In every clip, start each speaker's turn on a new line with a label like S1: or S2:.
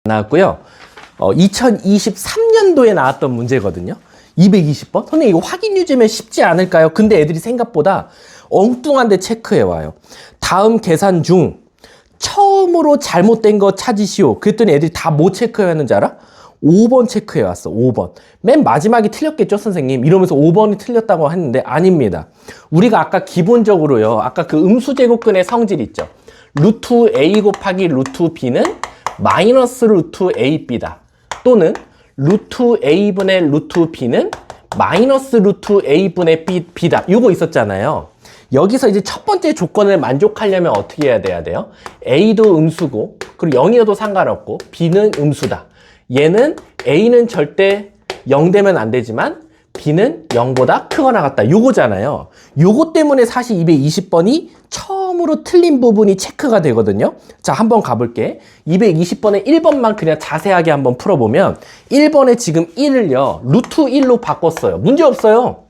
S1: 나왔고요. 2023년도에 나왔던 문제거든요. 220번. 선생님 이거 확인 유지면 쉽지 않을까요? 근데 애들이 생각보다 엉뚱한데 체크해 와요. 다음 계산 중 처음으로 잘못된 거 찾으시오. 그랬더니 애들이 다 뭐 체크해 왔는지 알아? 5번 체크해 왔어. 5번. 맨 마지막에 틀렸겠죠, 선생님? 이러면서 5번이 틀렸다고 했는데 아닙니다. 우리가 아까 기본적으로요. 아까 그 음수제곱근의 성질 있죠. 루트 a 곱하기 루트 b는 마이너스 루트 ab다. 또는 루트 a분의 루트 b는 마이너스 루트 a분의 b다. 요거 있었잖아요. 여기서 이제 첫 번째 조건을 만족하려면 어떻게 해야 돼요? a도 음수고 그리고 0이어도 상관없고 b는 음수다. 얘는 a는 절대 0 되면 안 되지만 b는 0보다 크거나 같다. 요거잖아요. 요거 때문에 사실 220번이 처음으로 틀린 부분이 체크가 되거든요. 자, 한번 가볼게. 220번에 1번만 그냥 자세하게 한번 풀어보면 1번에 지금 1을요. 루트 1로 바꿨어요. 문제 없어요.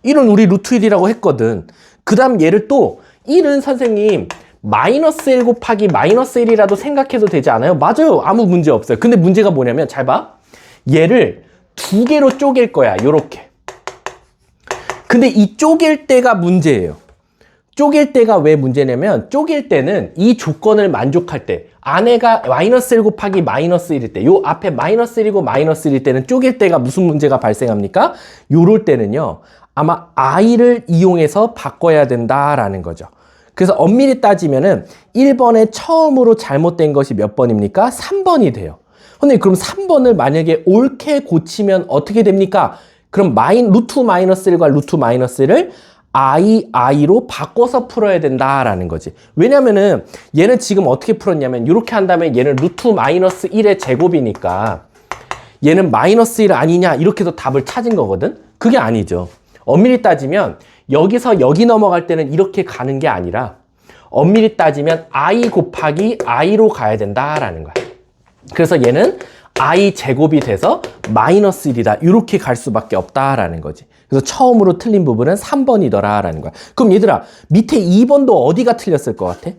S1: 1은 우리 루트 1이라고 했거든. 그 다음 얘를 또 1은 선생님 마이너스 1 곱하기 마이너스 1이라도 생각해도 되지 않아요? 맞아요. 아무 문제 없어요. 근데 문제가 뭐냐면 잘 봐. 얘를 두 개로 쪼갤 거야. 요렇게. 근데 이 쪼갤 때가 문제예요. 쪼갤 때가 왜 문제냐면 쪼갤 때는 이 조건을 만족할 때 안에가 마이너스 1 곱하기 마이너스 1일 때 요 앞에 마이너스 1이고 마이너스 1일 때는 쪼갤 때가 무슨 문제가 발생합니까? 요럴 때는요. 아마 i를 이용해서 바꿔야 된다라는 거죠. 그래서 엄밀히 따지면은 1번에 처음으로 잘못된 것이 몇 번입니까? 3번이 돼요. 근데 그럼 3번을 만약에 옳게 고치면 어떻게 됩니까? 그럼 루트 마이너스 1과 루트 마이너스 1을 i로 바꿔서 풀어야 된다라는 거지. 왜냐면은 얘는 지금 어떻게 풀었냐면 이렇게 한다면 얘는 루트 마이너스 1의 제곱이니까 얘는 마이너스 1 아니냐 이렇게 해서 답을 찾은 거거든. 그게 아니죠. 엄밀히 따지면 여기서 여기 넘어갈 때는 이렇게 가는 게 아니라 엄밀히 따지면 i 곱하기 i로 가야 된다라는 거야. 그래서 얘는 i 제곱이 돼서 마이너스 1이다. 이렇게 갈 수밖에 없다라는 거지. 그래서 처음으로 틀린 부분은 3번이더라 라는 거야. 그럼 얘들아 밑에 2번도 어디가 틀렸을 것 같아?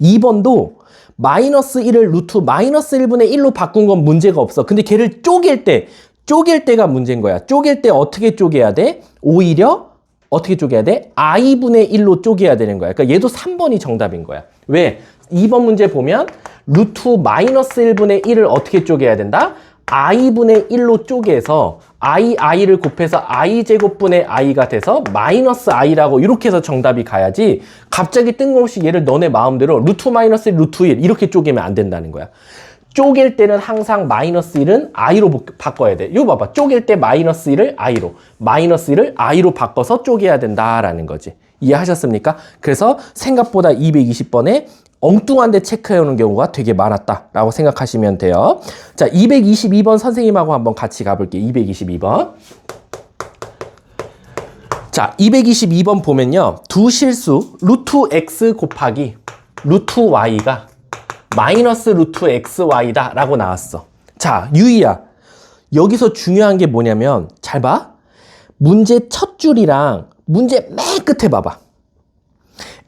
S1: 2번도 마이너스 1을 루트 마이너스 1분의 1로 바꾼 건 문제가 없어. 근데 걔를 쪼갤 때가 문제인 거야. 쪼갤 때 어떻게 쪼개야 돼? 오히려 어떻게 쪼개야 돼? i분의 1로 쪼개야 되는 거야. 그러니까 얘도 3번이 정답인 거야. 왜? 2번 문제 보면 루트 마이너스 1분의 1을 어떻게 쪼개야 된다? i분의 1로 쪼개서 i를 곱해서 i제곱분의 i가 돼서 마이너스 i라고 이렇게 해서 정답이 가야지 갑자기 뜬금없이 얘를 너네 마음대로 루트 마이너스 1, 루트 1 이렇게 쪼개면 안 된다는 거야. 쪼갤 때는 항상 마이너스 1은 i로 바꿔야 돼. 이거 봐봐. 쪼갤 때 마이너스 1을 i로, 마이너스 1을 i로 바꿔서 쪼개야 된다라는 거지. 이해하셨습니까? 그래서 생각보다 220번에 엉뚱한데 체크해오는 경우가 되게 많았다라고 생각하시면 돼요. 자, 222번 선생님하고 한번 같이 가볼게요. 222번. 자, 222번 보면요. 두 실수 루트 x 곱하기 루트 y가 마이너스 루트 xy다 라고 나왔어. 자, 유희야. 여기서 중요한 게 뭐냐면 잘 봐. 문제 첫 줄이랑 문제 맨 끝에 봐봐.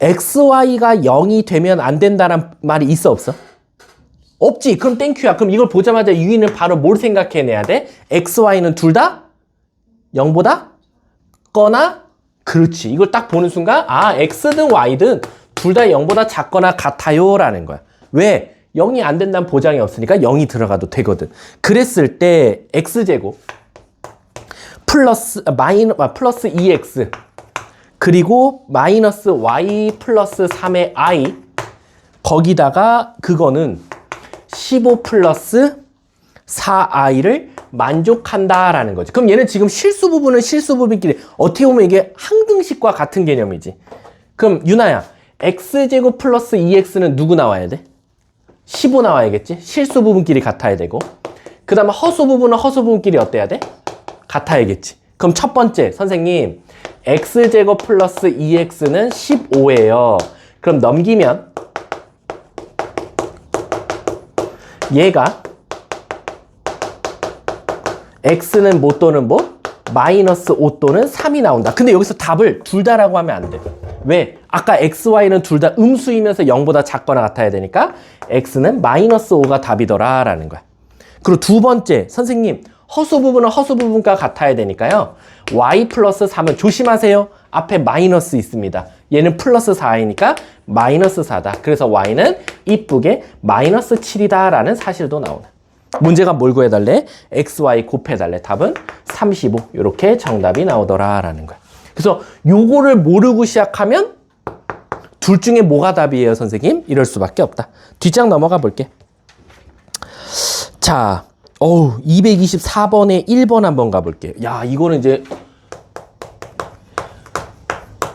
S1: xy가 0이 되면 안 된다는 말이 있어 없어? 없지. 그럼 땡큐야. 그럼 이걸 보자마자 유희는 바로 뭘 생각해내야 돼? xy는 둘 다 0보다 거나 그렇지. 이걸 딱 보는 순간 x든 y든 둘 다 0보다 작거나 같아요 라는 거야. 왜? 0이 안 된다는 보장이 없으니까 0이 들어가도 되거든. 그랬을 때 x제곱 플러스 2x 그리고 마이너스 y 플러스 3의 i 거기다가 그거는 15 플러스 4i를 만족한다라는 거지. 그럼 얘는 지금 실수 부분은 실수 부분끼리 어떻게 보면 이게 항등식과 같은 개념이지. 그럼 유나야 x제곱 플러스 2x는 누구 나와야 돼? 15 나와야겠지? 실수 부분끼리 같아야 되고 그 다음에 허수 부분은 허수 부분끼리 어때야 돼? 같아야겠지. 그럼 첫 번째 선생님 x제곱 플러스 2x는 15예요. 그럼 넘기면 얘가 x는 뭐 또는 뭐? 마이너스 5 또는 3이 나온다. 근데 여기서 답을 둘 다라고 하면 안 돼. 왜? 아까 x, y는 둘 다 음수이면서 0보다 작거나 같아야 되니까 x는 마이너스 5가 답이더라 라는 거야. 그리고 두 번째, 선생님 허수 부분은 허수 부분과 같아야 되니까요. y 플러스 3은 조심하세요. 앞에 마이너스 있습니다. 얘는 플러스 4이니까 마이너스 4다. 그래서 y는 이쁘게 마이너스 7이다 라는 사실도 나오네. 문제가 뭘 구해달래? x, y 곱해달래. 답은 35. 이렇게 정답이 나오더라 라는 거야. 그래서 요거를 모르고 시작하면 둘 중에 뭐가 답이에요, 선생님? 이럴 수밖에 없다. 뒷장 넘어가 볼게. 자, 224번에 1번 한번 가볼게요. 야, 이거는 이제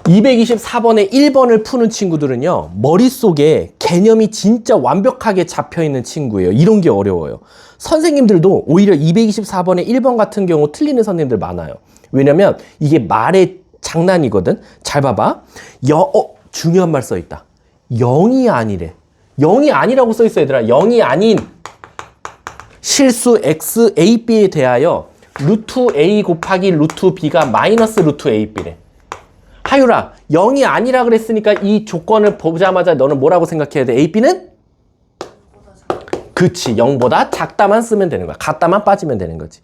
S1: 224번에 1번을 푸는 친구들은요, 머릿속에 개념이 진짜 완벽하게 잡혀있는 친구예요. 이런 게 어려워요. 선생님들도 오히려 224번에 1번 같은 경우 틀리는 선생님들 많아요. 왜냐면 이게 말의 장난이거든. 잘 봐봐. 중요한 말 써있다. 0이 아니래. 0이 아니라고 써있어, 얘들아. 0이 아닌 실수 x, a, b에 대하여 루트 a 곱하기 루트 b가 마이너스 루트 a, b래. 하율아, 0이 아니라 그랬으니까 이 조건을 보자마자 너는 뭐라고 생각해야 돼? a, b는? 그치, 0보다 작다만 쓰면 되는 거야. 같다만 빠지면 되는 거지.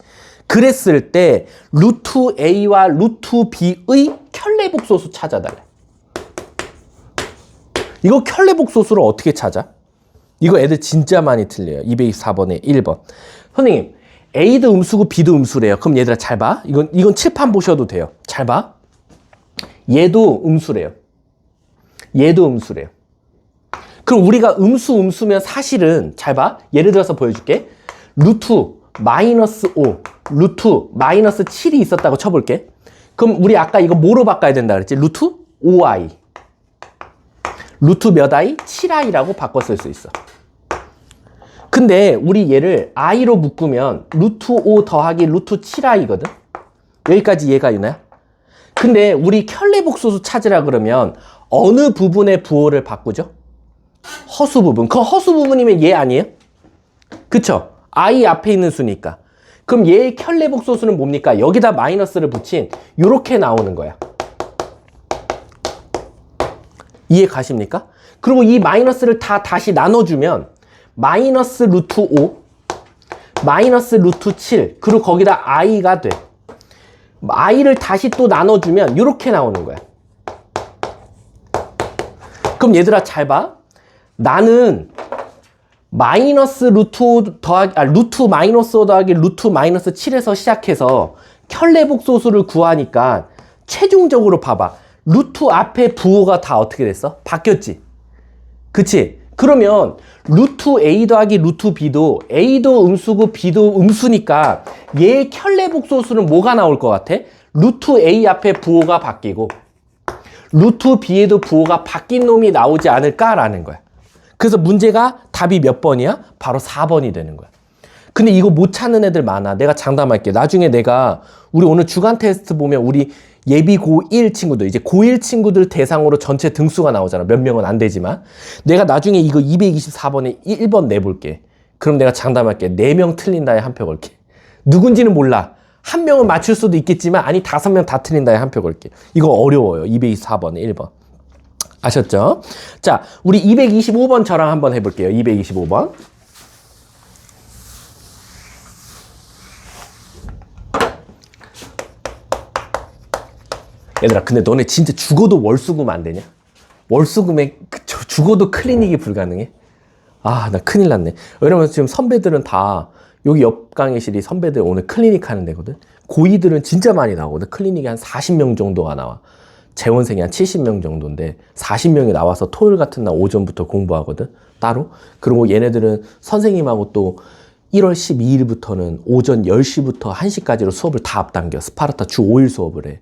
S1: 그랬을 때 루트 a와 루트 b의 켤레복소수 찾아달래. 이거 켤레복소수를 어떻게 찾아? 이거 애들 진짜 많이 틀려요. 224번에 1번. 선생님, A도 음수고 B도 음수래요. 그럼 얘들아 잘 봐. 이건 칠판 보셔도 돼요. 잘 봐. 얘도 음수래요. 얘도 음수래요. 그럼 우리가 음수면 사실은 잘 봐. 예를 들어서 보여줄게. 루트 마이너스 5, 루트 마이너스 7이 있었다고 쳐볼게. 그럼 우리 아까 이거 뭐로 바꿔야 된다 그랬지? 루트 5i. 루트 몇 i? 7i라고 바꿔 쓸 수 있어. 근데 우리 얘를 i로 묶으면 루트 5 더하기 루트 7i거든. 여기까지 이해가 있나요? 근데 우리 켤레복소수 찾으라 그러면 어느 부분의 부호를 바꾸죠? 허수 부분. 그 허수 부분이면 얘 아니에요? 그쵸? i 앞에 있는 수니까. 그럼 얘의 켤레복소수는 뭡니까? 여기다 마이너스를 붙인 요렇게 나오는 거야. 이해 가십니까? 그리고 이 마이너스를 다시 나눠주면 마이너스 루트 5, 마이너스 루트 7, 그리고 거기다 i가 돼. i를 다시 또 나눠주면 이렇게 나오는 거야. 그럼 얘들아 잘 봐. 나는 마이너스 루트 5 더하기, 루트 마이너스 5 더하기 루트 마이너스 7에서 시작해서 켤레복소수를 구하니까 최종적으로 봐봐. 루트 앞에 부호가 다 어떻게 됐어? 바뀌었지? 그치? 그러면 루트 a 더하기 루트 b도 a도 음수고 b도 음수니까 얘의 켤레복소수는 뭐가 나올 것 같아? 루트 a 앞에 부호가 바뀌고 루트 b에도 부호가 바뀐 놈이 나오지 않을까라는 거야. 그래서 문제가 답이 몇 번이야? 바로 4번이 되는 거야. 근데 이거 못 찾는 애들 많아. 내가 장담할게. 나중에 내가 우리 오늘 주간 테스트 보면 우리 예비 고1 친구들, 이제 고1 친구들 대상으로 전체 등수가 나오잖아. 몇 명은 안 되지만. 내가 나중에 이거 224번에 1번 내볼게. 그럼 내가 장담할게. 4명 틀린다에 한 표 걸게. 누군지는 몰라. 한 명은 맞출 수도 있겠지만, 아니 5명 다 틀린다에 한 표 걸게. 이거 어려워요. 224번에 1번. 아셨죠? 자, 우리 225번 저랑 한번 해볼게요. 225번. 얘들아, 근데 너네 진짜 죽어도 월수금 안 되냐? 월수금에 죽어도 클리닉이 불가능해? 아, 나 큰일 났네. 왜냐면 지금 선배들은 다 여기 옆 강의실이 선배들 오늘 클리닉 하는 데거든. 고2들은 진짜 많이 나오거든. 클리닉이 한 40명 정도가 나와. 재원생이 한 70명 정도인데 40명이 나와서 토요일 같은 날 오전부터 공부하거든. 따로. 그리고 얘네들은 선생님하고 또 1월 12일부터는 오전 10시부터 1시까지로 수업을 다 앞당겨. 스파르타 주 5일 수업을 해.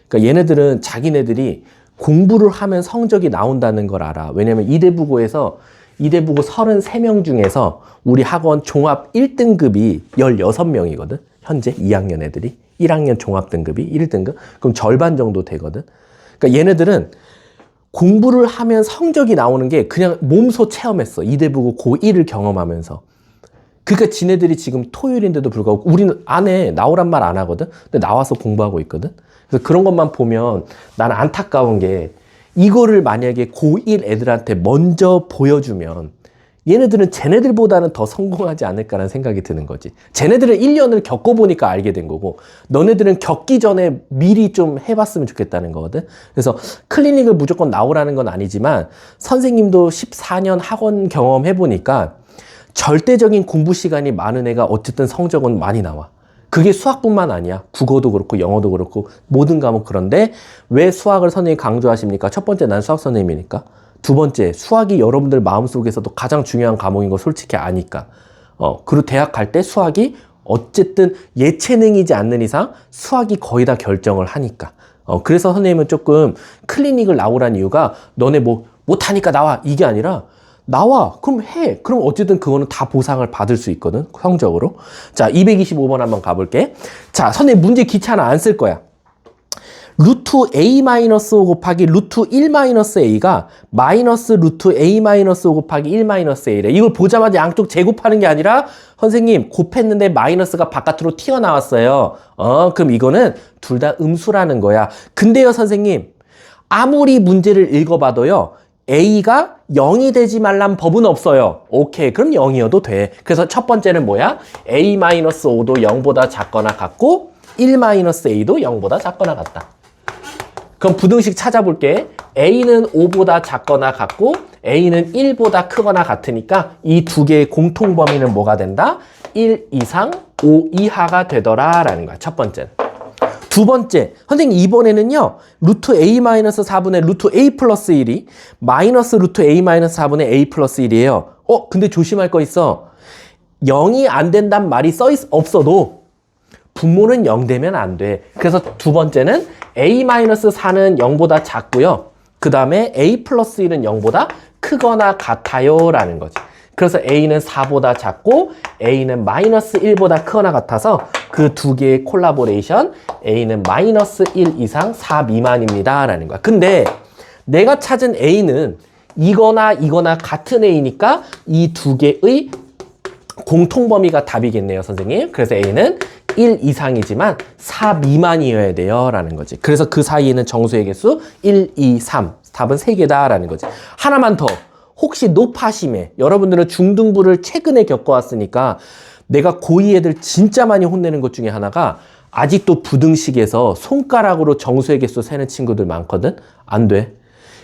S1: 그러니까 얘네들은 자기네들이 공부를 하면 성적이 나온다는 걸 알아. 왜냐면 이대부고에서 이대부고 33명 중에서 우리 학원 종합 1등급이 16명이거든. 현재 2학년 애들이. 1학년 종합 등급이 1등급. 그럼 절반 정도 되거든. 그러니까 얘네들은 공부를 하면 성적이 나오는 게 그냥 몸소 체험했어. 이대부고 고1을 경험하면서. 그러니까 지네들이 지금 토요일인데도 불구하고 우리는 안에 나오란 말 안 하거든. 근데 나와서 공부하고 있거든. 그래서 그런 것만 보면 나는 안타까운 게 이거를 만약에 고1 애들한테 먼저 보여주면 얘네들은 쟤네들보다는 더 성공하지 않을까라는 생각이 드는 거지. 쟤네들은 1년을 겪어보니까 알게 된 거고 너네들은 겪기 전에 미리 좀 해봤으면 좋겠다는 거거든. 그래서 클리닉을 무조건 나오라는 건 아니지만 선생님도 14년 학원 경험해보니까 절대적인 공부 시간이 많은 애가 어쨌든 성적은 많이 나와. 그게 수학뿐만 아니야. 국어도 그렇고 영어도 그렇고 모든 과목. 그런데 왜 수학을 선생님이 강조하십니까? 첫 번째, 난 수학 선생님이니까. 두 번째, 수학이 여러분들 마음속에서도 가장 중요한 과목인 거 솔직히 아니까. 그리고 대학 갈 때 수학이 어쨌든 예체능이지 않는 이상 수학이 거의 다 결정을 하니까. 그래서 선생님은 조금 클리닉을 나오란 이유가 너네 뭐 못하니까 나와 이게 아니라 나와 그럼 해. 그럼 어쨌든 그거는 다 보상을 받을 수 있거든 성적으로. 자, 225번 한번 가볼게. 자, 선생님 문제 귀찮아 안 쓸 거야. 루트 a-5 곱하기 루트 1-a가 마이너스 루트 a-5 곱하기 1-a래. 이걸 보자마자 양쪽 제곱하는 게 아니라 선생님 곱했는데 마이너스가 바깥으로 튀어나왔어요. 그럼 이거는 둘 다 음수라는 거야. 근데요 선생님 아무리 문제를 읽어봐도요 a가 0이 되지 말란 법은 없어요. 오케이, 그럼 0이어도 돼. 그래서 첫 번째는 뭐야? a-5도 0보다 작거나 같고 1-a도 0보다 작거나 같다. 그럼 부등식 찾아볼게. a는 5보다 작거나 같고 a는 1보다 크거나 같으니까 이 두 개의 공통 범위는 뭐가 된다? 1 이상 5 이하가 되더라 라는 거야. 첫 번째는. 두 번째, 선생님 이번에는요 루트 a-4분의 루트 a 플러스 1이 마이너스 루트 a-4분의 a 플러스 1이에요. 근데 조심할 거 있어. 0이 안 된단 말이 없어도 분모는 0 되면 안 돼. 그래서 두 번째는 a-4는 0보다 작고요. 그 다음에 a 플러스 1은 0보다 크거나 같아요 라는 거지. 그래서 a는 4보다 작고 a는 마이너스 1보다 크거나 같아서 그 두 개의 콜라보레이션 a는 마이너스 1 이상 4 미만입니다 라는 거야. 근데 내가 찾은 a는 이거나 같은 a니까 이 두 개의 공통범위가 답이겠네요 선생님. 그래서 a는 1 이상이지만 4 미만이어야 돼요 라는 거지. 그래서 그 사이에는 정수의 개수 1, 2, 3 답은 3개다 라는 거지. 하나만 더. 혹시 노파심에 여러분들은 중등부를 최근에 겪어왔으니까 내가 고2 애들 진짜 많이 혼내는 것 중에 하나가 아직도 부등식에서 손가락으로 정수의 개수 세는 친구들 많거든. 안 돼.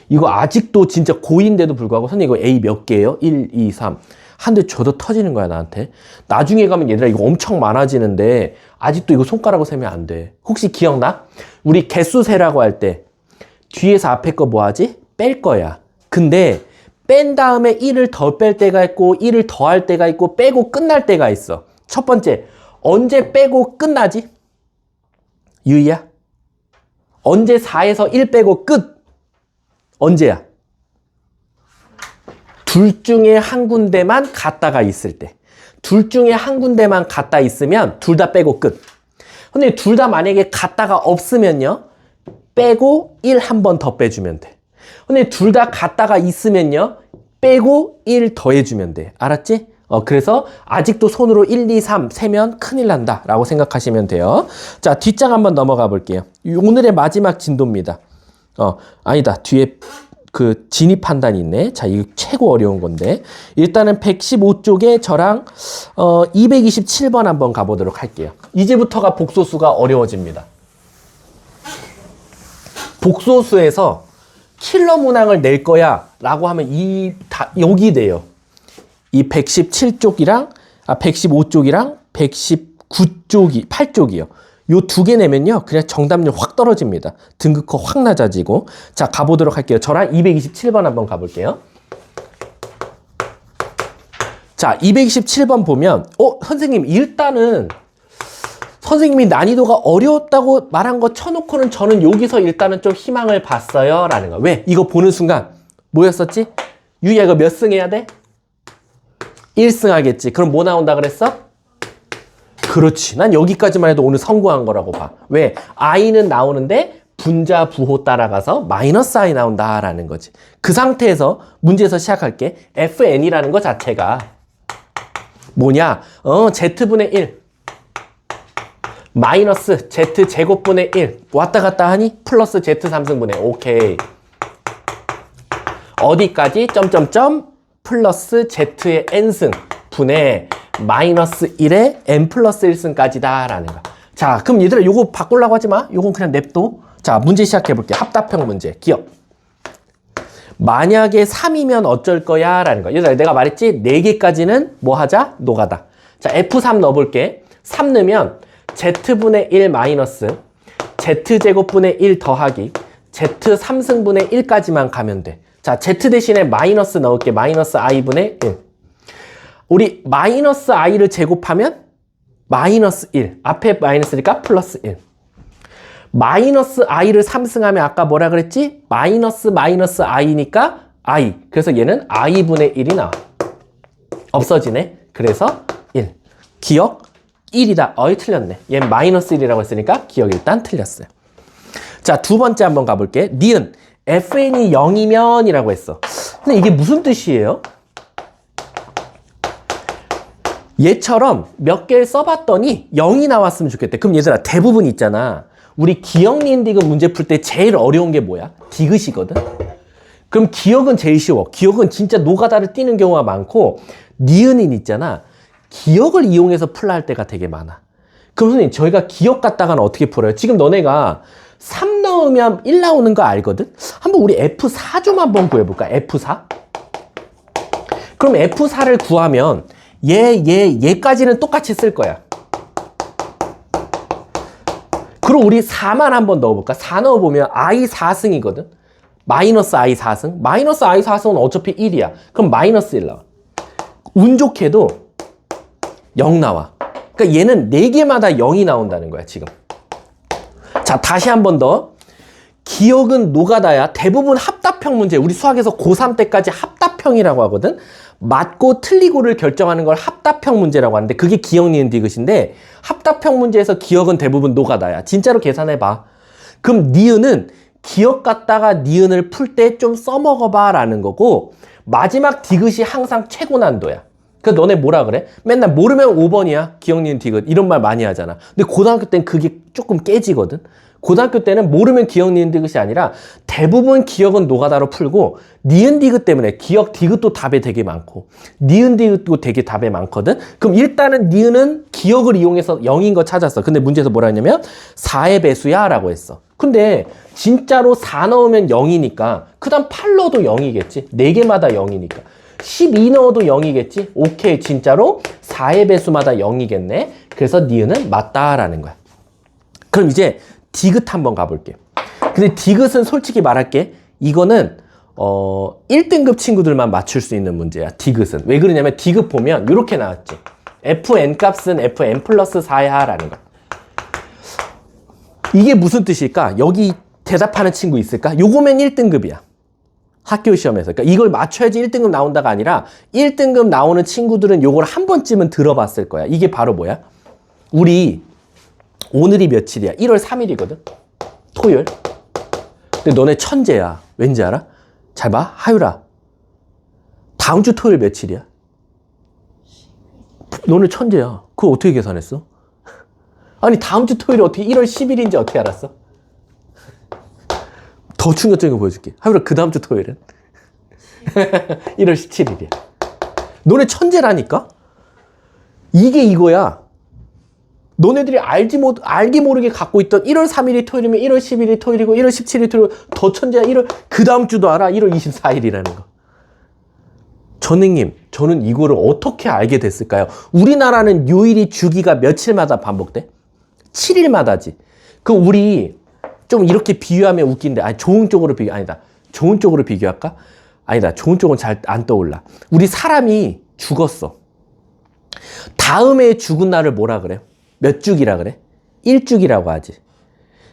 S1: 이거 아직도 진짜 고2인데도 불구하고 선생님 이거 A 몇 개예요? 1, 2, 3 한 대 줘도 터지는 거야 나한테. 나중에 가면 얘들아 이거 엄청 많아지는데 아직도 이거 손가락으로 세면 안 돼. 혹시 기억나? 우리 개수 세라고 할 때 뒤에서 앞에 거 뭐 하지? 뺄 거야. 근데 뺀 다음에 1을 더 뺄 때가 있고 1을 더할 때가 있고 빼고 끝날 때가 있어. 첫 번째, 언제 빼고 끝나지? 유희야? 언제 4에서 1 빼고 끝? 언제야? 둘 중에 한 군데만 갔다가 있을 때. 둘 중에 한 군데만 갔다 있으면 둘 다 빼고 끝. 근데 둘 다 만약에 갔다가 없으면요. 빼고 1 한 번 더 빼주면 돼. 근데 둘 다 갔다가 있으면요. 빼고 1 더해주면 돼. 알았지? 그래서 아직도 손으로 1, 2, 3 세면 큰일 난다 라고 생각하시면 돼요. 자, 뒷장 한번 넘어가 볼게요. 오늘의 마지막 진도입니다. 아니다. 뒤에 그 진입 판단이 있네. 자, 이거 최고 어려운 건데. 일단은 115쪽에 저랑 227번 한번 가보도록 할게요. 이제부터가 복소수가 어려워집니다. 복소수에서 킬러 문항을 낼 거야 라고 하면 여기 돼요. 이 117쪽이랑 115쪽이랑 119쪽이 8쪽이요. 요 두 개 내면요 그냥 정답률 확 떨어집니다. 등급커 확 낮아지고. 자, 가보도록 할게요. 저랑 227번 한번 가볼게요. 자, 227번 보면 선생님 일단은 선생님이 난이도가 어려웠다고 말한 거 쳐놓고는 저는 여기서 일단은 좀 희망을 봤어요 라는 거. 왜? 이거 보는 순간 뭐였었지? 유희야 이거 몇 승 해야 돼? 1승 하겠지. 그럼 뭐 나온다 그랬어? 그렇지. 난 여기까지만 해도 오늘 성공한 거라고 봐. 왜? i는 나오는데 분자 부호 따라가서 마이너스 i 나온다라는 거지. 그 상태에서 문제에서 시작할게. fn이라는 거 자체가 뭐냐? z분의 1 마이너스 z 제곱분의 1 왔다 갔다 하니 플러스 z 3승분의 오케이. 어디까지? 점점점 플러스 z의 n승 분의 마이너스 1의 n 플러스 1승까지다 라는 거. 자, 그럼 얘들아 요거 바꾸려고 하지 마. 요건 그냥 냅둬. 자, 문제 시작해 볼게. 합답형 문제. 기억. 만약에 3이면 어쩔 거야 라는 거. 얘들아 내가 말했지? 4개까지는 뭐 하자? 노가다. 자, F3 넣어볼게. 3 넣으면 z분의 1 마이너스 z제곱분의 1 더하기 z3승분의 1까지만 가면 돼. 자, z 대신에 마이너스 넣을게. 마이너스 i분의 1. 우리 마이너스 i를 제곱하면 마이너스 1. 앞에 마이너스니까 플러스 1. 마이너스 i를 3승하면 아까 뭐라 그랬지? 마이너스 i니까 i. 그래서 얘는 i분의 1이 나와. 없어지네. 그래서 1. 기억 1이다. 어이 틀렸네. 얘는 마이너스 1이라고 했으니까 기억 일단 틀렸어요. 자, 두 번째 한번 가볼게. 니은 fn이 0이면 이라고 했어. 근데 이게 무슨 뜻이에요? 얘처럼 몇 개를 써봤더니 0이 나왔으면 좋겠대. 그럼 얘들아 대부분 있잖아. 우리 기억 니은 디귿 문제 풀 때 제일 어려운 게 뭐야? 디귿이거든. 그럼 기억은 제일 쉬워. 기억은 진짜 노가다를 띄는 경우가 많고 니은인 있잖아. 기억을 이용해서 풀라 할 때가 되게 많아. 그럼 선생님 저희가 기억 갖다가는 어떻게 풀어요? 지금 너네가 3 넣으면 1 나오는 거 알거든? 한번 우리 F4 좀 한번 구해볼까? F4? 그럼 F4를 구하면 얘까지는 똑같이 쓸 거야. 그럼 우리 4만 한번 넣어볼까? 4 넣어보면 i4승이거든? 마이너스 i4승? 마이너스 i4승은 어차피 1이야. 그럼 마이너스 1 나와. 운 좋게도 0 나와. 그러니까 얘는 4개마다 0이 나온다는 거야, 지금. 자, 다시 한 번 더. 기억은 노가다야. 대부분 합답형 문제. 우리 수학에서 고3 때까지 합답형이라고 하거든. 맞고 틀리고를 결정하는 걸 합답형 문제라고 하는데 그게 기억 니은 디귿인데 합답형 문제에서 기억은 대부분 노가다야. 진짜로 계산해봐. 그럼 니은은 기억 갖다가 니은을 풀 때 좀 써먹어봐 라는 거고 마지막 디귿이 항상 최고 난도야. 그 너네 뭐라 그래? 맨날 모르면 5번이야. 기억 니은 디귿 이런 말 많이 하잖아. 근데 고등학교 때는 그게 조금 깨지거든. 고등학교 때는 모르면 기억 니은 디귿이 아니라 대부분 기억은 노가다로 풀고 니은 디귿 때문에 기억 디귿도 답에 되게 많고 니은 디귿도 되게 답에 많거든. 그럼 일단은 니은은 기억을 이용해서 0인 거 찾았어. 근데 문제에서 뭐라 했냐면 4의 배수야 라고 했어. 근데 진짜로 4 넣으면 0이니까 그 다음 8 넣어도 0이겠지. 4개마다 0이니까 12 넣어도 0이겠지. 오케이, 진짜로 4의 배수마다 0이겠네. 그래서 니은은 맞다라는 거야. 그럼 이제 디귿 한번 가볼게. 근데 디귿은 솔직히 말할게. 이거는 1등급 친구들만 맞출 수 있는 문제야. 디귿은. 왜 그러냐면 디귿 보면 이렇게 나왔지. fn 값은 fn 플러스 4야 라는 거. 이게 무슨 뜻일까? 여기 대답하는 친구 있을까? 요거면 1등급이야. 학교 시험에서. 그러니까 이걸 맞춰야지 1등급 나온다가 아니라 1등급 나오는 친구들은 요걸 한 번쯤은 들어봤을 거야. 이게 바로 뭐야? 우리 오늘이 며칠이야? 1월 3일이거든? 토요일? 근데 너네 천재야. 왠지 알아? 잘 봐. 하율아. 다음 주 토요일 며칠이야? 너네 천재야. 그거 어떻게 계산했어? 아니 다음 주 토요일이 어떻게 1월 10일인지 어떻게 알았어? 더 충격적인 거 보여줄게. 하율아 그 다음 주 토요일은? 1월 17일이야. 너네 천재라니까? 이게 이거야. 너네들이 알기 모르게 갖고 있던 1월 3일이 토요일이면 1월 10일이 토요일이고 1월 17일이 토요일 더 천재야. 그 다음 주도 알아. 1월 24일이라는 거. 선생님, 저는 이거를 어떻게 알게 됐을까요? 우리나라는 요일이 주기가 며칠마다 반복돼? 7일마다지. 그럼 우리 좀 이렇게 비유하면 웃긴데, 아니 좋은 쪽으로 아니다. 좋은 쪽으로 비교할까? 아니다. 좋은 쪽은 잘 안 떠올라. 우리 사람이 죽었어. 다음에 죽은 날을 뭐라 그래? 몇 죽이라 그래? 1죽이라고 하지.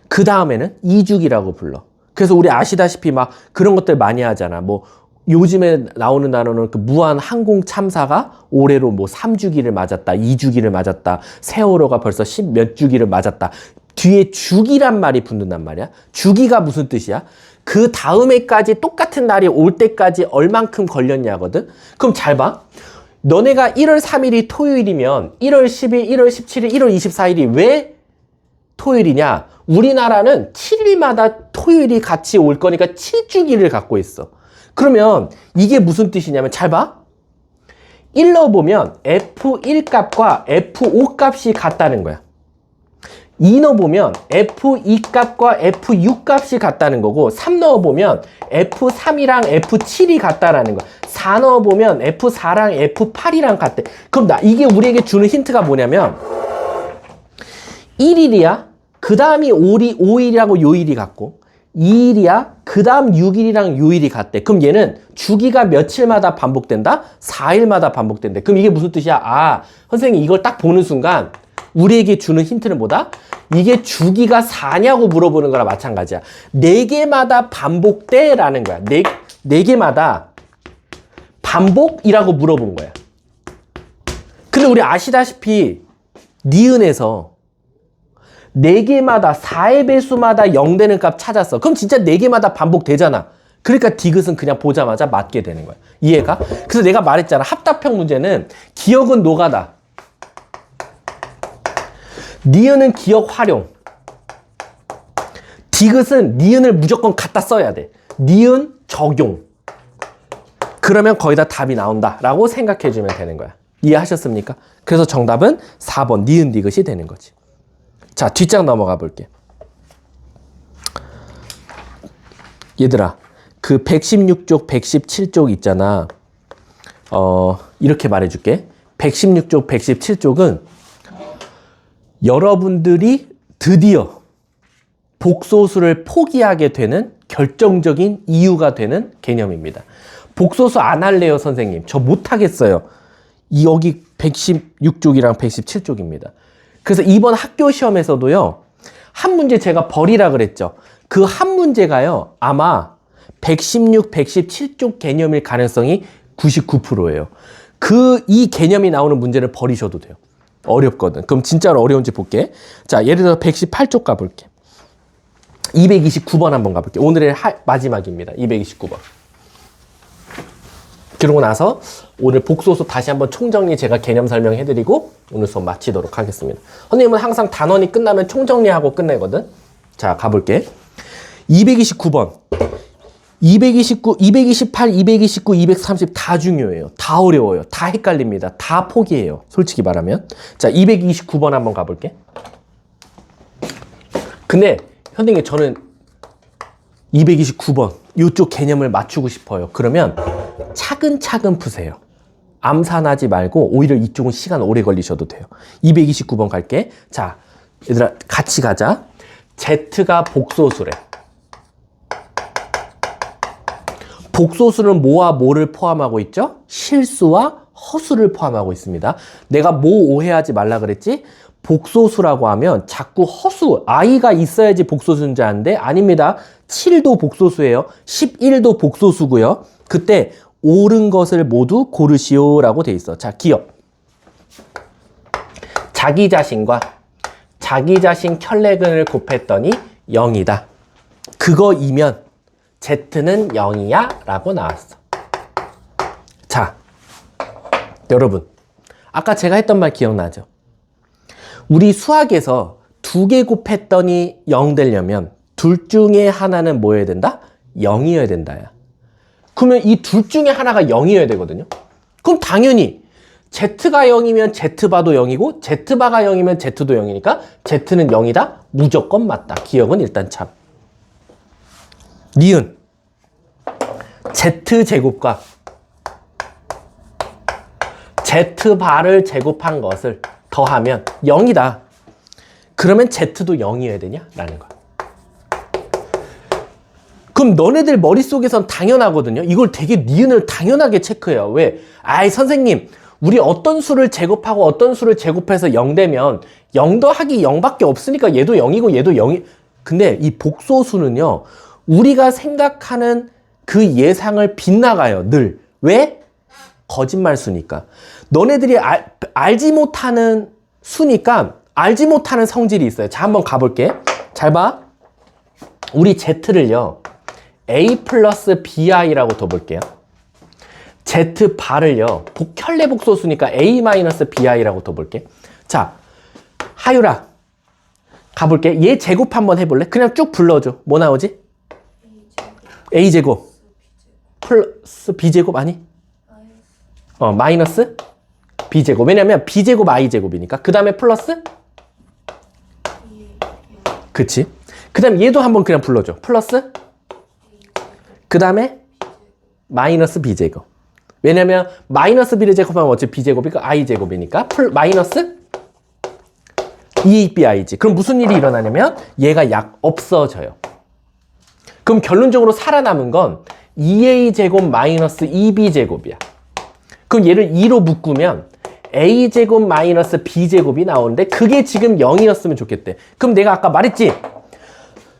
S1: 그 다음에는 2죽이라고 불러. 그래서 우리 아시다시피 막 그런 것들 많이 하잖아. 뭐 요즘에 나오는 단어는 그 무한 항공 참사가 올해로 뭐 3주기를 맞았다, 2주기를 맞았다, 세월호가 벌써 10 몇 주기를 맞았다. 뒤에 주기란 말이 붙는단 말이야. 주기가 무슨 뜻이야? 그 다음에까지 똑같은 날이 올 때까지 얼만큼 걸렸냐거든. 그럼 잘 봐. 너네가 1월 3일이 토요일이면 1월 10일, 1월 17일, 1월 24일이 왜 토요일이냐? 우리나라는 7일마다 토요일이 같이 올 거니까 7주기를 갖고 있어. 그러면 이게 무슨 뜻이냐면 잘 봐. 1 넣어보면 F1 값과 F5 값이 같다는 거야. 2 넣어보면 F2 값과 F6 값이 같다는 거고, 3 넣어보면 F3이랑 F7이 같다라는 거야. 4 넣어보면 F4랑 F8이랑 같대. 그럼 이게 우리에게 주는 힌트가 뭐냐면 1일이야. 그 다음이 5일이라고 요일이 같고, 2일이야. 그 다음 6일이랑 요일이 같대. 그럼 얘는 주기가 며칠마다 반복된다? 4일마다 반복된대. 그럼 이게 무슨 뜻이야? 아, 선생님이 이걸 딱 보는 순간 우리에게 주는 힌트는 뭐다? 이게 주기가 4냐고 물어보는 거랑 마찬가지야. 4개마다 반복돼? 라는 거야. 4개마다 반복이라고 물어본 거야. 근데 우리 아시다시피 니은에서 4개마다 4의 배수마다 0 되는 값 찾았어. 그럼 진짜 4개마다 반복되잖아. 그러니까 디귿은 그냥 보자마자 맞게 되는 거야. 이해가? 그래서 내가 말했잖아. 합답형 문제는 기억은 노가다. 니은은 기억 활용. 디귿은 니은을 무조건 갖다 써야 돼. 니은 적용. 그러면 거의 다 답이 나온다 라고 생각해 주면 되는 거야. 이해하셨습니까? 그래서 정답은 4번 니은 디귿이 되는 거지. 자, 뒷장 넘어가 볼게. 얘들아, 그 116쪽, 117쪽 있잖아. 이렇게 말해줄게. 116쪽, 117쪽은 여러분들이 드디어 복소수를 포기하게 되는 결정적인 이유가 되는 개념입니다. 복소수 안 할래요, 선생님. 저 못하겠어요. 여기 116쪽이랑 117쪽입니다. 그래서 이번 학교 시험에서도요, 한 문제 제가 버리라 그랬죠. 그 한 문제가요, 아마 116, 117쪽 개념일 가능성이 99%예요. 이 개념이 나오는 문제를 버리셔도 돼요. 어렵거든. 그럼 진짜로 어려운지 볼게. 자, 예를 들어 118쪽 가볼게. 229번 한번 가볼게. 오늘의 마지막입니다. 229번. 그러고 나서 오늘 복소수 다시 한번 총정리 제가 개념 설명해드리고 오늘 수업 마치도록 하겠습니다. 선생님은 항상 단원이 끝나면 총정리하고 끝내거든. 자, 가볼게. 229번. 229, 228, 229, 230 다 중요해요. 다 어려워요. 다 헷갈립니다. 다 포기해요. 솔직히 말하면. 자, 229번 한번 가볼게. 근데 선생님 저는 229번 이쪽 개념을 맞추고 싶어요. 그러면 차근차근 푸세요. 암산하지 말고 오히려 이쪽은 시간 오래 걸리셔도 돼요. 229번 갈게. 자, 얘들아 같이 가자. Z가 복소수래. 복소수는 뭐와 뭐를 포함하고 있죠? 실수와 허수를 포함하고 있습니다. 내가 뭐 오해하지 말라 그랬지? 복소수라고 하면 자꾸 허수, i가 있어야지 복소수인 줄 아는데 아닙니다. 7도 복소수예요. 11도 복소수고요. 그때 옳은 것을 모두 고르시오라고 돼 있어. 자, 기억. 자기 자신과 자기 자신 켤레근을 곱했더니 0이다. 그거이면 Z는 0이야 라고 나왔어. 자, 여러분 아까 제가 했던 말 기억나죠? 우리 수학에서 2개 곱했더니 0 되려면 둘 중에 하나는 뭐여야 된다? 0이어야 된다야. 그러면 이 둘 중에 하나가 0이어야 되거든요. 그럼 당연히 Z가 0이면 Z바도 0이고 Z바가 0이면 Z도 0이니까 Z는 0이다? 무조건 맞다. 기억은 일단 참. 니은 Z제곱과 Z바를 제곱한 것을 더하면 0이다. 그러면 Z도 0이어야 되냐? 라는 거야. 그럼 너네들 머릿속에선 당연하거든요. 이걸 되게 니은을 당연하게 체크해요. 왜? 아이 선생님 우리 어떤 수를 제곱하고 어떤 수를 제곱해서 0 되면 0 더하기 0밖에 없으니까 얘도 0이고 얘도 0이. 근데 이 복소수는요. 우리가 생각하는 그 예상을 빗나가요. 늘. 왜? 거짓말 수니까. 너네들이 알지 못하는 수니까 알지 못하는 성질이 있어요. 자, 한번 가볼게. 잘 봐. 우리 Z를요. A 플러스 BI라고 둬볼게요. Z 바를요. 켤레 복소수니까 A 마이너스 BI라고 둬볼게. 자, 하유라. 가볼게. 얘 제곱 한번 해볼래? 그냥 쭉 불러줘. 뭐 나오지? A제곱. 플러스 b제곱 아니? 마이너스 b제곱. 왜냐면 b제곱 i제곱이니까. 그 다음에 플러스? 그치? 그 다음에 얘도 한번 그냥 불러줘. 플러스? 그 다음에 마이너스 b제곱. 왜냐면 마이너스 b를 제곱하면 어차피 b제곱이니까 i제곱이니까 마이너스 2ab이지. 그럼 무슨 일이 일어나냐면 얘가 약 없어져요. 그럼 결론적으로 살아남은 건 2a제곱 마이너스 2b제곱이야. 그럼 얘를 2로 묶으면 a제곱 마이너스 b제곱이 나오는데 그게 지금 0이었으면 좋겠대. 그럼 내가 아까 말했지?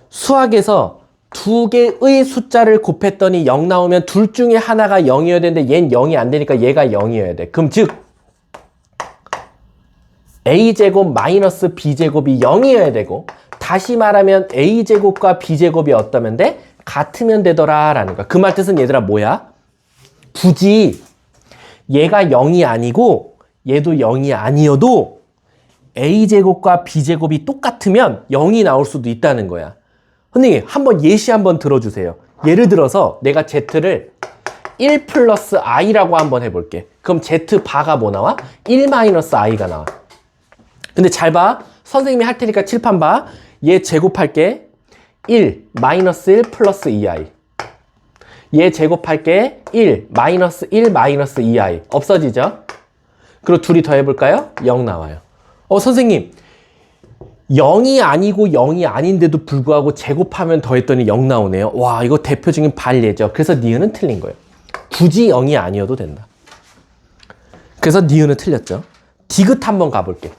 S1: 수학에서 두 개의 숫자를 곱했더니 0 나오면 둘 중에 하나가 0이어야 되는데 얘는 0이 안 되니까 얘가 0이어야 돼. 그럼 즉 a제곱 마이너스 b제곱이 0이어야 되고, 다시 말하면 a제곱과 b제곱이 어떠면 돼? 같으면 되더라 라는 거야. 그 말 뜻은 얘들아 뭐야? 굳이 얘가 0이 아니고 얘도 0이 아니어도 a제곱과 b제곱이 똑같으면 0이 나올 수도 있다는 거야. 선생님 한번 예시 한번 들어주세요. 예를 들어서 내가 z를 1 플러스 i라고 한번 해볼게. 그럼 z 바가 뭐 나와? 1 마이너스 i가 나와. 근데 잘 봐. 선생님이 할 테니까 칠판 봐. 얘 제곱할게. 1 마이너스 1 플러스 2i. 얘 제곱할게. 1 마이너스 1 마이너스 2i. 없어지죠? 그리고 둘이 더해볼까요? 0 나와요. 선생님 0이 아니고 0이 아닌데도 불구하고 제곱하면 더했더니 0 나오네요. 와, 이거 대표적인 반례죠. 그래서 니은은 틀린 거예요. 굳이 0이 아니어도 된다. 그래서 니은은 틀렸죠. 디귿 한번 가볼게.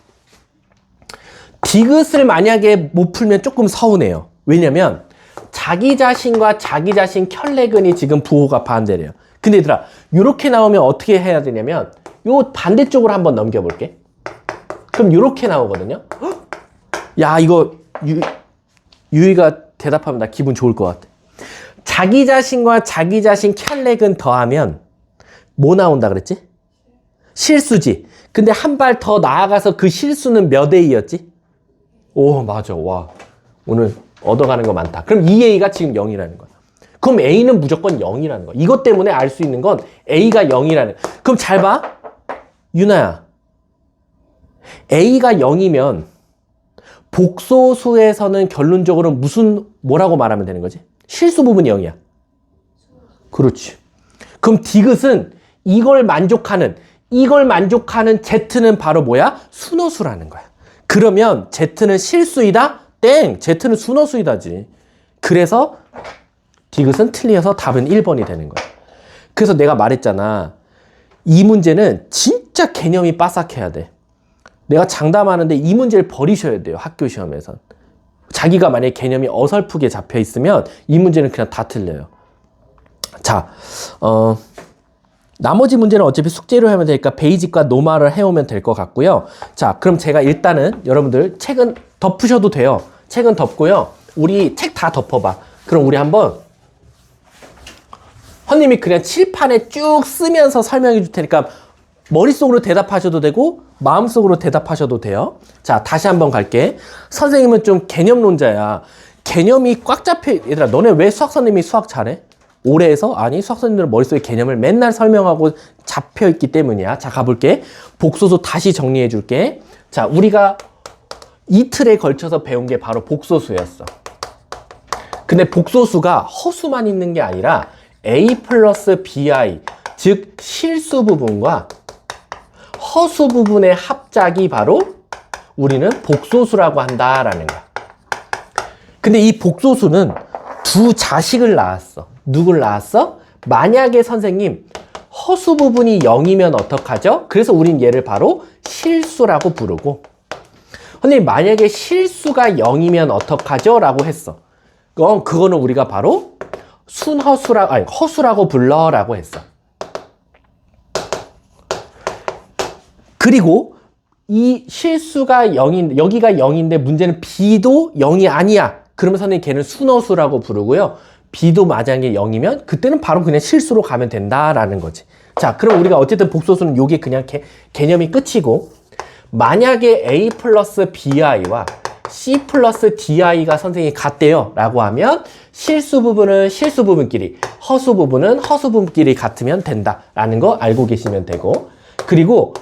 S1: 디귿을 만약에 못 풀면 조금 서운해요. 왜냐면 자기 자신과 자기 자신 켤레근이 지금 부호가 반대래요. 근데 얘들아 이렇게 나오면 어떻게 해야 되냐면 요 반대쪽으로 한번 넘겨볼게. 그럼 이렇게 나오거든요. 헉! 야, 이거 유희가 대답하면 나 기분 좋을 것 같아. 자기 자신과 자기 자신 켤레근 더하면 뭐 나온다 그랬지? 실수지. 근데 한 발 더 나아가서 그 실수는 몇 A였지? 오, 맞아. 와, 오늘 얻어가는 거 많다. 그럼 2A가 지금 0이라는 거야. 그럼 A는 무조건 0이라는 거야. 이것 때문에 알 수 있는 건 A가 0이라는 거야. 그럼 잘 봐. 유나야. A가 0이면 복소수에서는 결론적으로 뭐라고 말하면 되는 거지? 실수 부분이 0이야. 그렇지. 그럼 디귿은 이걸 만족하는 Z는 바로 뭐야? 순호수라는 거야. 그러면 Z는 실수이다? 땡! Z는 순호수이다지. 그래서 디귿은 틀려서 답은 1번이 되는 거야. 그래서 내가 말했잖아. 이 문제는 진짜 개념이 빠삭해야 돼. 내가 장담하는데 이 문제를 버리셔야 돼요. 학교 시험에선. 자기가 만약에 개념이 어설프게 잡혀 있으면 이 문제는 그냥 다 틀려요. 자, 나머지 문제는 어차피 숙제로 하면 되니까 베이직과 노말을 해오면 될 것 같고요. 자, 그럼 제가 일단은 여러분들 책은 덮으셔도 돼요. 책은 덮고요. 우리 책 다 덮어봐. 그럼 우리 한번 선생님이 그냥 칠판에 쭉 쓰면서 설명해 줄 테니까 머릿속으로 대답하셔도 되고 마음속으로 대답하셔도 돼요. 자, 다시 한번 갈게. 선생님은 좀 개념론자야. 개념이 꽉 잡혀. 얘들아, 너네 왜 수학 선생님이 수학 잘해? 오래 해서? 아니, 수학 선생님들은 머릿속에 개념을 맨날 설명하고 잡혀있기 때문이야. 자, 가볼게. 복소수 다시 정리해 줄게. 자, 우리가 이틀에 걸쳐서 배운 게 바로 복소수였어. 근데 복소수가 허수만 있는 게 아니라 A 플러스 BI, 즉 실수 부분과 허수 부분의 합작이 바로 우리는 복소수라고 한다라는 거야. 근데 이 복소수는 두 자식을 낳았어. 누굴 낳았어? 만약에 선생님 허수 부분이 0이면 어떡하죠? 그래서 우린 얘를 바로 실수라고 부르고, 선생님 만약에 실수가 0이면 어떡하죠? 라고 했어. 그거는 우리가 바로 허수라고 불러라고 했어. 그리고 이 실수가 0인, 여기가 0인데 문제는 B도 0이 아니야. 그러면 선생님 걔는 순허수라고 부르고요. B도 만약에 0이면 그때는 바로 그냥 실수로 가면 된다라는 거지. 자, 그럼 우리가 어쨌든 복소수는 요게 그냥 개념이 끝이고, 만약에 A 플러스 BI와 C 플러스 DI가 선생님이 같대요 라고 하면 실수 부분은 실수 부분끼리, 허수 부분은 허수 부분끼리 같으면 된다 라는 거 알고 계시면 되고, 그리고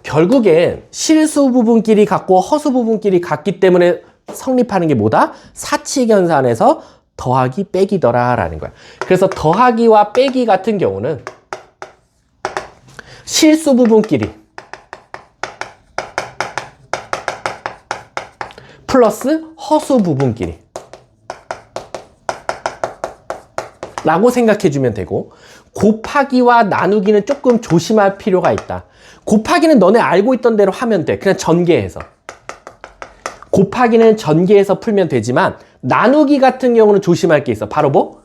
S1: 결국엔 실수 부분끼리 같고 허수 부분끼리 같기 때문에 성립하는 게 뭐다? 사칙연산에서 더하기 빼기더라 라는 거야. 그래서 더하기와 빼기 같은 경우는 실수 부분끼리 플러스 허수 부분끼리 라고 생각해주면 되고, 곱하기와 나누기는 조금 조심할 필요가 있다. 곱하기는 너네 알고 있던 대로 하면 돼. 그냥 전개해서. 곱하기는 전개해서 풀면 되지만 나누기 같은 경우는 조심할 게 있어. 바로 뭐?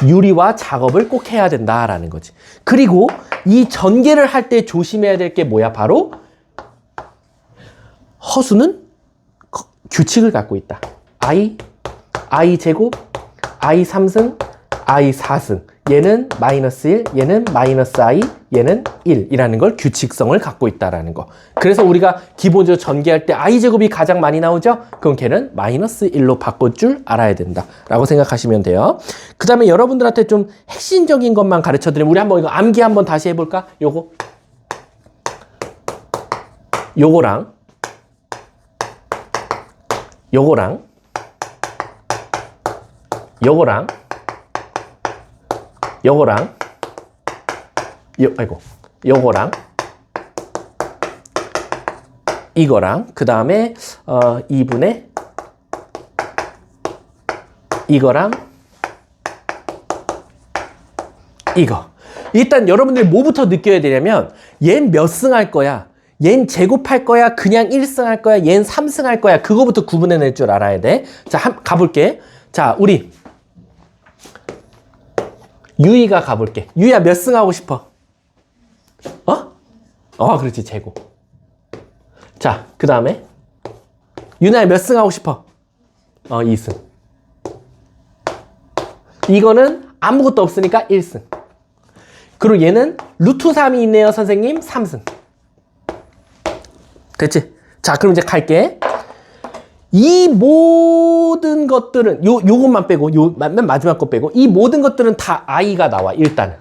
S1: 유리와 작업을 꼭 해야 된다라는 거지. 그리고 이 전개를 할 때 조심해야 될 게 뭐야? 바로 허수는 규칙을 갖고 있다. I 제곱, I 3승, I 4승. 얘는 마이너스 1, 얘는 마이너스 I, 얘는 1 이라는 걸 규칙성을 갖고 있다라는 거. 그래서 우리가 기본적으로 전개할 때 I 제곱이 가장 많이 나오죠? 그럼 걔는 마이너스 1로 바꿀 줄 알아야 된다 라고 생각하시면 돼요. 그 다음에 여러분들한테 좀 핵심적인 것만 가르쳐 드리면, 우리 한번 이거 암기 한번 다시 해볼까? 요거랑 요거랑 요거랑 이거랑 그 다음에 2분의 이거랑 이거. 일단 여러분들이 뭐부터 느껴야 되냐면, 얜 몇 승 할 거야, 얜 제곱할 거야, 그냥 1승 할 거야, 얜 3승 할 거야, 그거부터 구분해낼 줄 알아야 돼. 자, 가볼게. 자, 우리 유이가 가볼게. 유이야, 몇 승 하고 싶어? 그렇지, 제곱. 자, 그 다음에 유나야, 몇 승 하고 싶어? 2승. 이거는 아무것도 없으니까 1승. 그리고 얘는 루트 3이 있네요, 선생님. 3승. 됐지? 자, 그럼 이제 갈게. 이 모든 것들은 요것만 빼고, 맨 마지막 거 빼고, 이 모든 것들은 다 I가 나와, 일단은.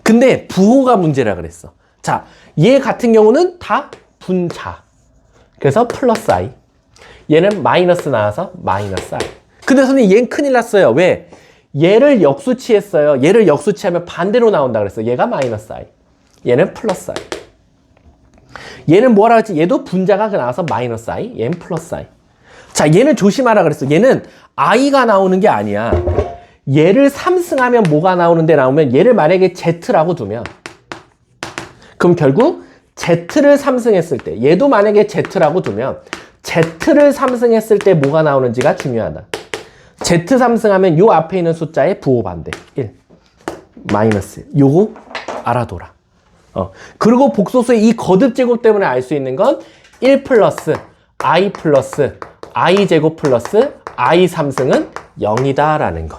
S1: 근데 부호가 문제라 그랬어. 자, 얘 같은 경우는 다 분자. 그래서 플러스 I. 얘는 마이너스 나와서 마이너스 I. 근데 선생님, 얘는 큰일 났어요. 왜? 얘를 역수치했어요. 얘를 역수치하면 반대로 나온다 그랬어. 얘가 마이너스 I. 얘는 플러스 I. 얘는 뭐라 그랬지? 얘도 분자가 나와서 마이너스 I. 얘는 플러스 I. 자, 얘는 조심하라 그랬어. 얘는 I가 나오는 게 아니야. 얘를 3승하면 뭐가 나오는데 나오면, 얘를 만약에 Z라고 두면, 그럼 결국 Z를 3승했을 때, 얘도 만약에 Z라고 두면 Z를 3승했을 때 뭐가 나오는지가 중요하다. Z 3승하면 요 앞에 있는 숫자의 부호 반대 1 마이너스 1. 요거 알아둬라. 그리고 복소수의 이 거듭 제곱 때문에 알 수 있는 건 1 플러스 I 플러스 I 제곱 플러스 I 3승은 0이다 라는 거.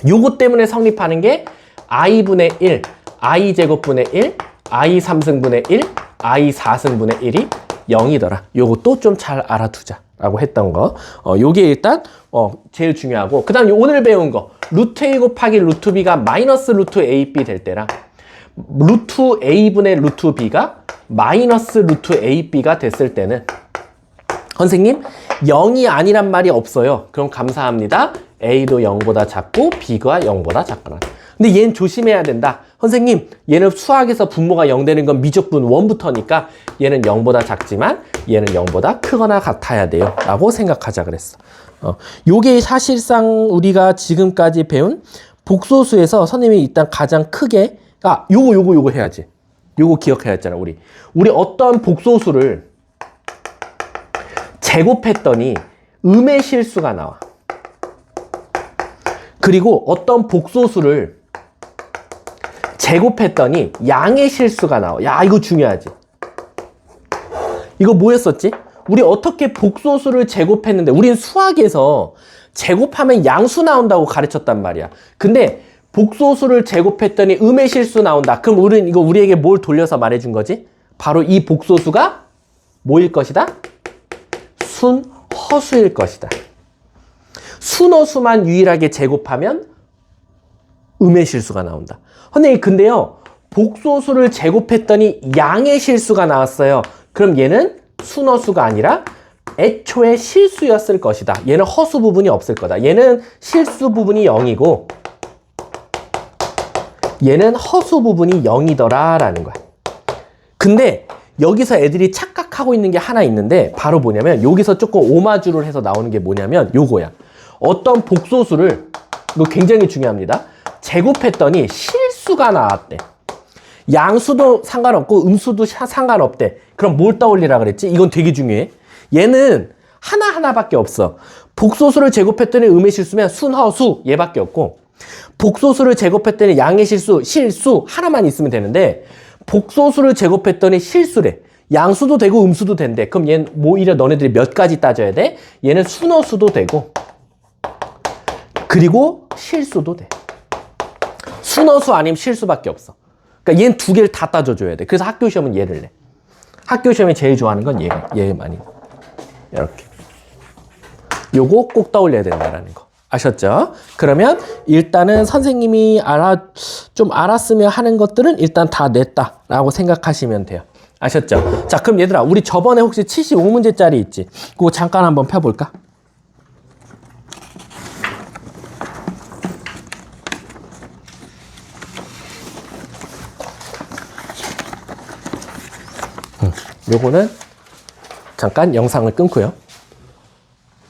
S1: 요거 때문에 성립하는 게 I분의 1, I 제곱분의 1, I 3승분의 1, I 4승분의 1이 0이더라. 요것도 좀 잘 알아두자 라고 했던 거. 요게 일단 제일 중요하고, 그 다음 오늘 배운 거 루트 A 곱하기 루트 B가 마이너스 루트 AB 될 때랑 루트 A분의 루트 B가 마이너스 루트 AB가 됐을 때는 선생님 0이 아니란 말이 없어요. 그럼 감사합니다. A도 0보다 작고 B가 0보다 작거나. 근데 얘는 조심해야 된다. 선생님, 얘는 수학에서 분모가 0 되는 건 미적분 1부터니까 얘는 0보다 작지만 얘는 0보다 크거나 같아야 돼요 라고 생각하자 그랬어. 요게 사실상 우리가 지금까지 배운 복소수에서 선생님이 일단 가장 크게, 요거 해야지. 요거 기억해야 했잖아. 우리 어떤 복소수를 제곱했더니 음의 실수가 나와. 그리고 어떤 복소수를 제곱했더니 양의 실수가 나와. 야, 이거 중요하지. 이거 뭐였었지? 우리 어떻게 복소수를 제곱했는데, 우린 수학에서 제곱하면 양수 나온다고 가르쳤단 말이야. 근데 복소수를 제곱했더니 음의 실수 나온다. 그럼 우리는 이거 우리에게 뭘 돌려서 말해준 거지? 바로 이 복소수가 뭐일 것이다? 순허수일 것이다. 순허수만 유일하게 제곱하면 음의 실수가 나온다. 선생님 근데요. 복소수를 제곱했더니 양의 실수가 나왔어요. 그럼 얘는 순허수가 아니라 애초에 실수였을 것이다. 얘는 허수 부분이 없을 거다. 얘는 실수 부분이 0이고 얘는 허수 부분이 0이더라 라는 거야. 근데 여기서 애들이 착각하고 있는 게 하나 있는데 바로 뭐냐면 여기서 조금 오마주를 해서 나오는 게 뭐냐면 요거야. 어떤 복소수를 이거 굉장히 중요합니다. 제곱했더니 실수가 나왔대. 양수도 상관없고 음수도 상관없대. 그럼 뭘 떠올리라 그랬지? 이건 되게 중요해. 얘는 하나하나밖에 없어. 복소수를 제곱했더니 음의 실수면 순허수 얘밖에 없고 복소수를 제곱했더니 양의 실수, 실수 하나만 있으면 되는데 복소수를 제곱했더니 실수래. 양수도 되고 음수도 된대. 그럼 얘는 오히려 너네들이 몇 가지 따져야 돼? 얘는 순허수도 되고 그리고 실수도 돼. 순허수 아니면 실수밖에 없어. 그러니까 얘는 두 개를 다 따져줘야 돼. 그래서 학교 시험은 얘를 내. 학교 시험에 제일 좋아하는 건 얘 많이. 이렇게. 요거 꼭 떠올려야 된다라는 거. 아셨죠? 그러면 일단은 선생님이 좀 알았으면 하는 것들은 일단 다 냈다라고 생각하시면 돼요. 아셨죠? 자, 그럼 얘들아, 우리 저번에 혹시 75문제짜리 있지? 그거 잠깐 한번 펴볼까? 요거는 잠깐 영상을 끊고요.